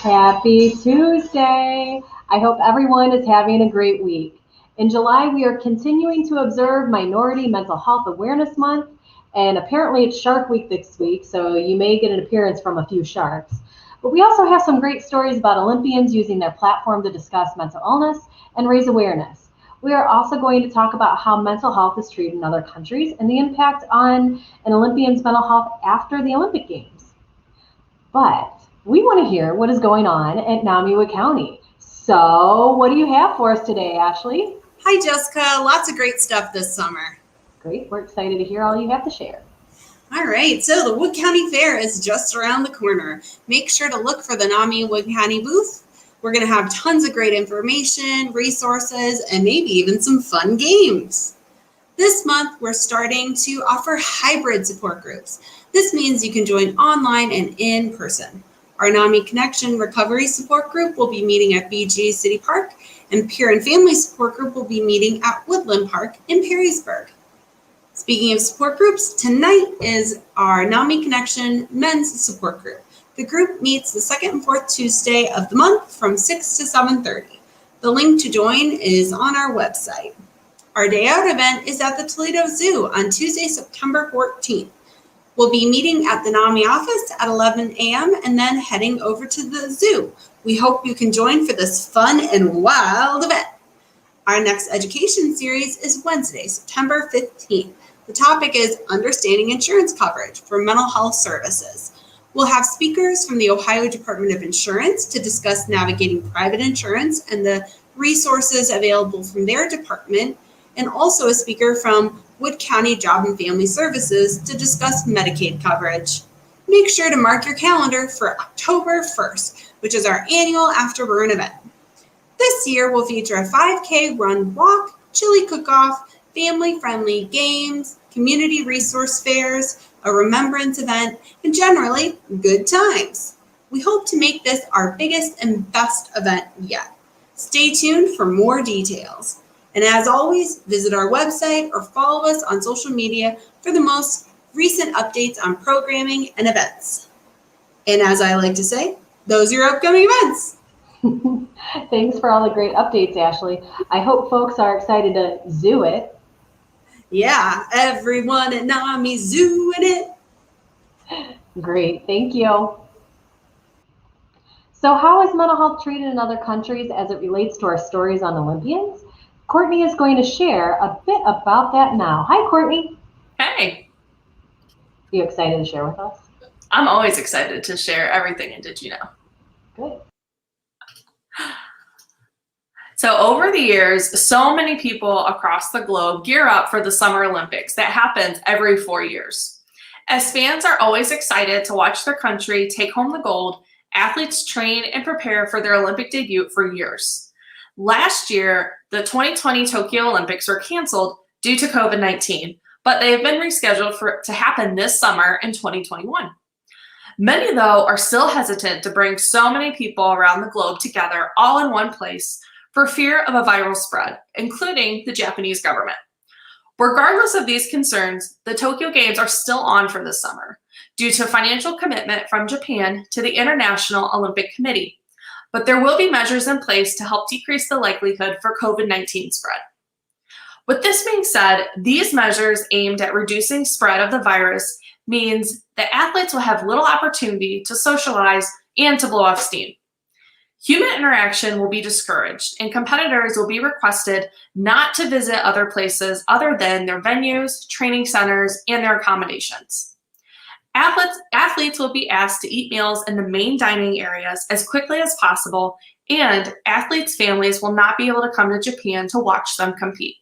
Happy Tuesday! I hope everyone is having a great week. In July, we are continuing to observe Minority Mental Health Awareness Month, and apparently it's Shark Week this week, so you may get an appearance from a few sharks. But we also have some great stories about Olympians using their platform to discuss mental illness and raise awareness. We are also going to talk about how mental health is treated in other countries and the impact on an Olympian's mental health after the Olympic Games. But we want to hear what is going on at NAMI County. So what do you have for us today, Ashley? Hi, Jessica. Lots of great stuff this summer. Great. We're excited to hear all you have to share. All right. So the Wood County Fair is just around the corner. Make sure to look for the NAMI Wood County booth. We're going to have tons of great information, resources, and maybe even some fun games. This month, we're starting to offer hybrid support groups. This means you can join online and in person. Our NAMI Connection Recovery Support Group will be meeting at BG City Park, and Peer and Family Support Group will be meeting at Woodland Park in Perrysburg. Speaking of support groups, tonight is our NAMI Connection Men's Support Group. The group meets the second and fourth Tuesday of the month from 6 to 7:30. The link to join is on our website. Our day out event is at the Toledo Zoo on Tuesday, September 14th. We'll be meeting at the NAMI office at 11 a.m. and then heading over to the zoo. We hope you can join for this fun and wild event. Our next education series is Wednesday, September 15th. The topic is Understanding Insurance Coverage for Mental Health Services. We'll have speakers from the Ohio Department of Insurance to discuss navigating private insurance and the resources available from their department, and also a speaker from Wood County Job and Family Services to discuss Medicaid coverage. Make sure to mark your calendar for October 1st, which is our annual After Burn event. This year will feature a 5K run walk, chili cook-off, family-friendly games, community resource fairs, a remembrance event, and generally good times. We hope to make this our biggest and best event yet. Stay tuned for more details. And as always, visit our website or follow us on social media for the most recent updates on programming and events. And as I like to say, those are your upcoming events. Thanks for all the great updates, Ashley. I hope folks are excited to zoo it. Yeah, everyone at NAMI zooing it. Great, thank you. So how is mental health treated in other countries as it relates to our stories on Olympians? Courtney is going to share a bit about that now. Hi, Courtney. Hey. You excited to share with us? I'm always excited to share everything, and did you know? Good. So over the years, so many people across the globe gear up for the Summer Olympics that happens every 4 years. As fans are always excited to watch their country take home the gold, athletes train and prepare for their Olympic debut for years. Last year, the 2020 Tokyo Olympics were canceled due to COVID-19, but they have been rescheduled to happen this summer in 2021. Many, though, are still hesitant to bring so many people around the globe together all in one place for fear of a viral spread, including the Japanese government. Regardless of these concerns, the Tokyo Games are still on for this summer due to financial commitment from Japan to the International Olympic Committee. But there will be measures in place to help decrease the likelihood for COVID-19 spread. With this being said, these measures aimed at reducing spread of the virus means that athletes will have little opportunity to socialize and to blow off steam. Human interaction will be discouraged, and competitors will be requested not to visit other places other than their venues, training centers, and their accommodations. Athletes will be asked to eat meals in the main dining areas as quickly as possible, and athletes' families will not be able to come to Japan to watch them compete.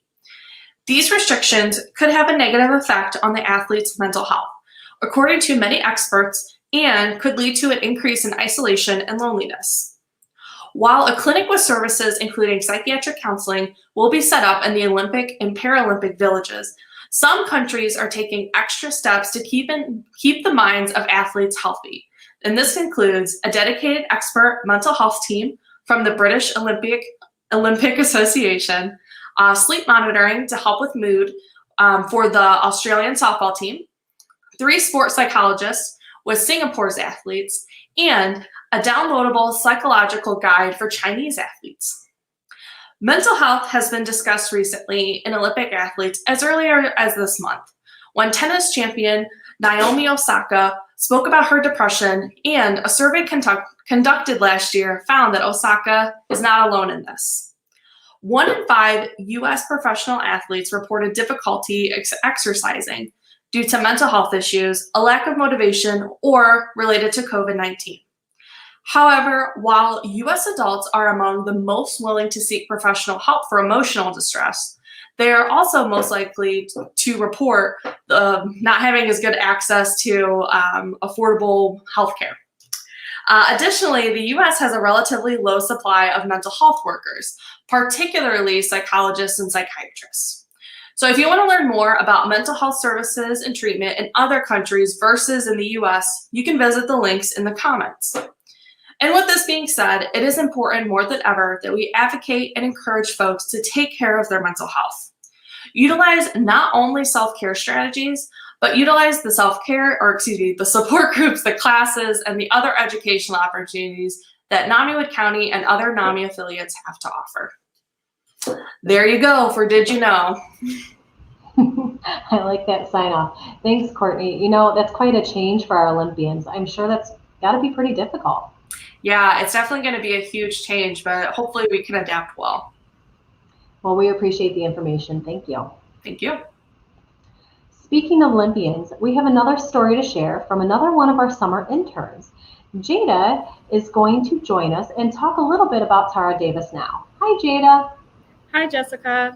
These restrictions could have a negative effect on the athlete's mental health, according to many experts, and could lead to an increase in isolation and loneliness. While a clinic with services including psychiatric counseling will be set up in the Olympic and Paralympic villages, some countries are taking extra steps to keep the minds of athletes healthy. And this includes a dedicated expert mental health team from the British Olympic Association, sleep monitoring to help with mood for the Australian softball team, 3 sports psychologists with Singapore's athletes, and a downloadable psychological guide for Chinese athletes. Mental health has been discussed recently in Olympic athletes as early as this month, when tennis champion Naomi Osaka spoke about her depression, and a survey conducted last year found that Osaka is not alone in this. 1 in 5 U.S. professional athletes reported difficulty exercising due to mental health issues, a lack of motivation, or related to COVID-19. However, while U.S. adults are among the most willing to seek professional help for emotional distress, they are also most likely to report not having as good access to affordable healthcare. Additionally, the U.S. has a relatively low supply of mental health workers, particularly psychologists and psychiatrists. So if you want to learn more about mental health services and treatment in other countries versus in the U.S., you can visit the links in the comments. And with this being said, it is important more than ever that we advocate and encourage folks to take care of their mental health. Utilize not only self-care strategies, but utilize the the support groups, the classes, and the other educational opportunities that NAMI Wood County and other NAMI affiliates have to offer. There you go for Did You Know? I like that sign off. Thanks, Courtney. You know, that's quite a change for our Olympians. I'm sure that's got to be pretty difficult. Yeah, it's definitely going to be a huge change, but hopefully we can adapt well. Well, we appreciate the information. Thank you. Thank you. Speaking of Olympians, we have another story to share from another one of our summer interns. Jada is going to join us and talk a little bit about Tara Davis now. Hi, Jada. Hi, Jessica.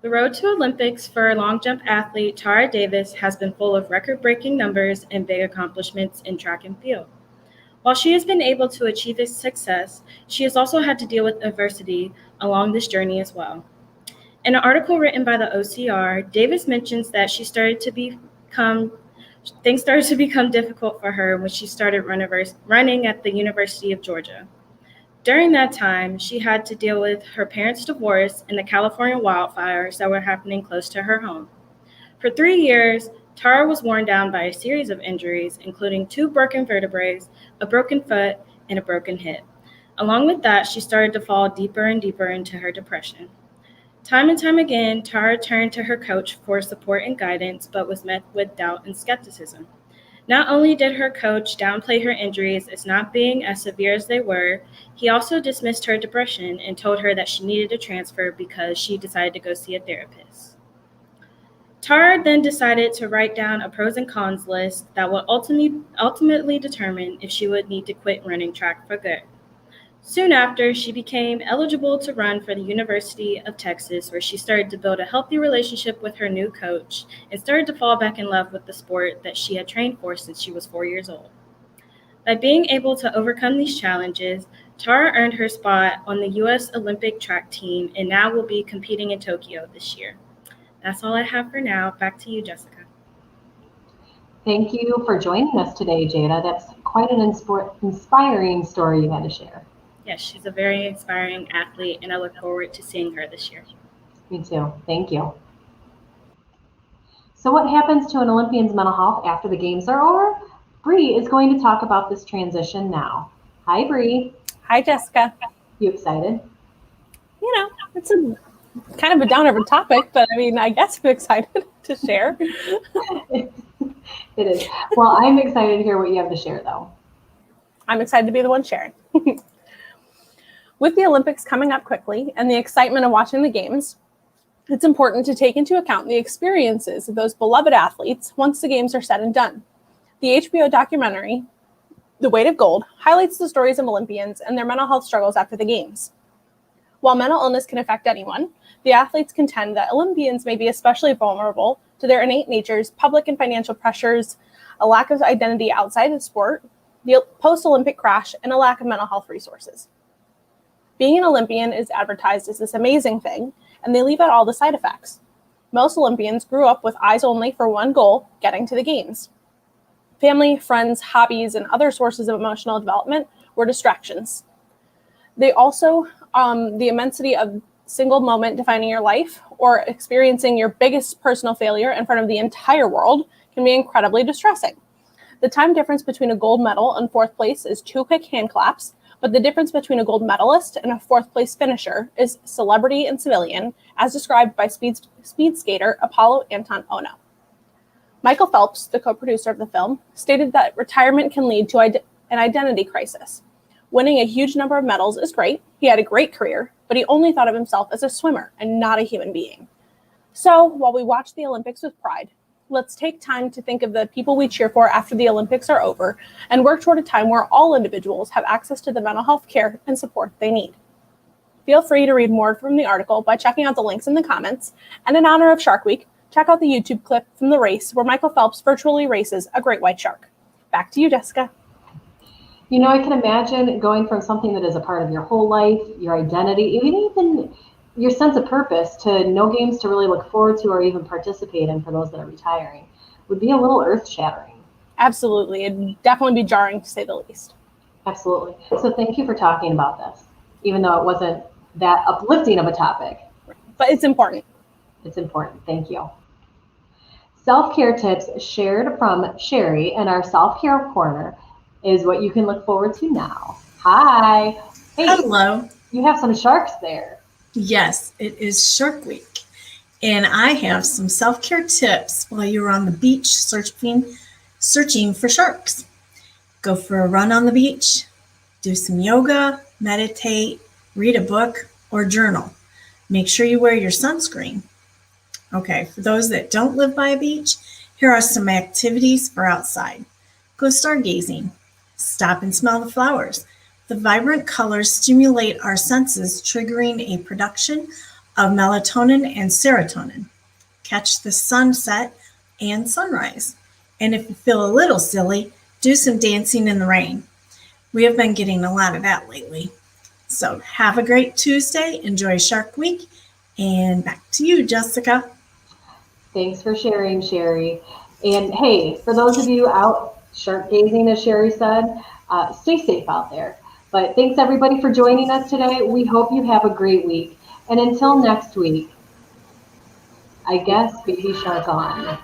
The road to Olympics for long jump athlete Tara Davis has been full of record-breaking numbers and big accomplishments in track and field. While she has been able to achieve this success, she has also had to deal with adversity along this journey as well. In an article written by the OCR, Davis mentions that things started to become difficult for her when she started running at the University of Georgia. During that time, she had to deal with her parents' divorce and the California wildfires that were happening close to her home. For 3 years, Tara was worn down by a series of injuries, including 2 broken vertebrae, a broken foot, and a broken hip. Along with that, she started to fall deeper and deeper into her depression. Time and time again, Tara turned to her coach for support and guidance, but was met with doubt and skepticism. Not only did her coach downplay her injuries as not being as severe as they were, he also dismissed her depression and told her that she needed a transfer because she decided to go see a therapist. Tara then decided to write down a pros and cons list that would ultimately determine if she would need to quit running track for good. Soon after, she became eligible to run for the University of Texas, where she started to build a healthy relationship with her new coach and started to fall back in love with the sport that she had trained for since she was 4 years old. By being able to overcome these challenges, Tara earned her spot on the U.S. Olympic track team and now will be competing in Tokyo this year. That's all I have for now. Back to you, Jessica. Thank you for joining us today, Jada. That's quite an inspiring story you had to share. Yes, she's a very inspiring athlete, and I look forward to seeing her this year. Me too. Thank you. So what happens to an Olympian's mental health after the games are over? Bree is going to talk about this transition now. Hi, Bree. Hi, Jessica. You excited? You know, it's kind of a downer of a topic, but I mean, I guess I'm excited to share. It is. Well, I'm excited to hear what you have to share, though. I'm excited to be the one sharing. With the Olympics coming up quickly and the excitement of watching the games, it's important to take into account the experiences of those beloved athletes once the games are said and done. The HBO documentary, The Weight of Gold, highlights the stories of Olympians and their mental health struggles after the games. While mental illness can affect anyone, the athletes contend that Olympians may be especially vulnerable to their innate natures, public and financial pressures, a lack of identity outside the sport, the post-Olympic crash, and a lack of mental health resources. Being an Olympian is advertised as this amazing thing, and they leave out all the side effects. Most Olympians grew up with eyes only for one goal, getting to the games. Family, friends, hobbies, and other sources of emotional development were distractions. They also, the immensity of single moment defining your life or experiencing your biggest personal failure in front of the entire world can be incredibly distressing. The time difference between a gold medal and fourth place is 2 quick hand claps, but the difference between a gold medalist and a fourth place finisher is celebrity and civilian, as described by speed skater Apollo Anton Ono. Michael Phelps, the co-producer of the film, stated that retirement can lead to an identity crisis. Winning a huge number of medals is great. He had a great career, but he only thought of himself as a swimmer and not a human being. So while we watch the Olympics with pride, let's take time to think of the people we cheer for after the Olympics are over and work toward a time where all individuals have access to the mental health care and support they need. Feel free to read more from the article by checking out the links in the comments. And in honor of Shark Week, check out the YouTube clip from the race where Michael Phelps virtually races a great white shark. Back to you, Jessica. You know, I can imagine going from something that is a part of your whole life, your identity, even your sense of purpose, to no games to really look forward to or even participate in for those that are retiring would be a little earth-shattering. Absolutely. It'd definitely be jarring, to say the least. Absolutely. So thank you for talking about this, even though it wasn't that uplifting of a topic. But it's important. It's important. Thank you. Self-care tips shared from Sherry in our self-care corner is what you can look forward to now. Hi. Hey, hello. You have some sharks there. Yes, it is Shark Week, and I have some self-care tips while you're on the beach searching for sharks. Go for a run on the beach, do some yoga, meditate, read a book, or journal. Make sure you wear your sunscreen. Okay, for those that don't live by a beach, here are some activities for outside. Go stargazing. Stop and smell the flowers. The vibrant colors stimulate our senses, triggering a production of melatonin and serotonin. Catch the sunset and sunrise. And if you feel a little silly, do some dancing in the rain. We have been getting a lot of that lately. So have a great Tuesday. Enjoy Shark Week. And back to you, Jessica. Thanks for sharing, Sherry. And hey, for those of you out shark gazing, as Sherry said, stay safe out there. But thanks everybody for joining us today. We hope you have a great week. And until next week, I guess baby shark on.